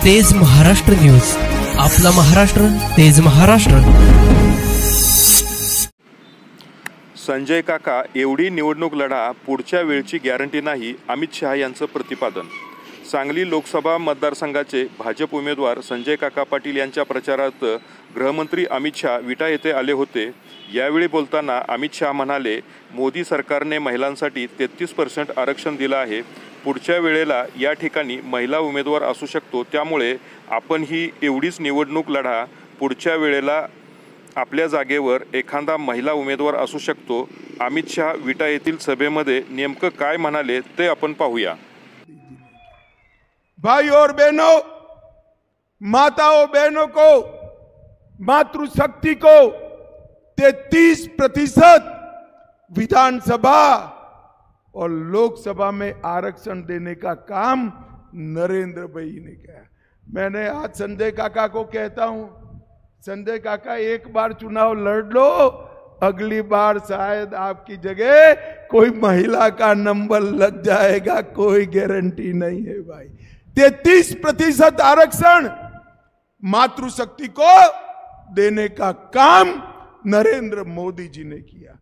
तेज Maharashtra news, आपला महाराष्ट्र, तेज महाराष्ट्र। संजय काका एवढी निवडणूक लढा, पुढच्या वेळची गॅरंटी नाही, अमित शहा यांचं प्रतिपादन। सांगली लोकसभा मतदारसंघाचे भाजप उमेदवार संजय काका पाटील यांच्या प्रचारार्थ गृहमंत्री अमित शहा विटा येथे आले होते। यावेळी बोलताना अमित शहा म्हणाले, मोदी सरकारने महिलांसाठी 33% आरक्षण दिलं आहे। पुढच्या वेळेला या ठिकाणी महिला उमेदवार असू शकतो, त्यामुळे आपण ही एवढीच निवडणूक लढा, पुढच्या वेळेला आपल्या जागेवर एखादा महिला उमेदवार असू शकतो। अमित शहा विटा येथील सभेमध्ये नेमकं काय म्हणाले ते आपण पाहूया। भाई और बहनों, माताओं बहनों को, मातृशक्ति को 33% विधानसभा और लोकसभा में आरक्षण देने का काम नरेंद्र भाई ने किया। मैंने आज संजय काका को कहता हूं, संजय काका एक बार चुनाव लड़ लो, अगली बार शायद आपकी जगह कोई महिला का नंबर लग जाएगा, कोई गारंटी नहीं है भाई। 33% आरक्षण मातृशक्ति को देने का काम नरेंद्र मोदी जी ने किया।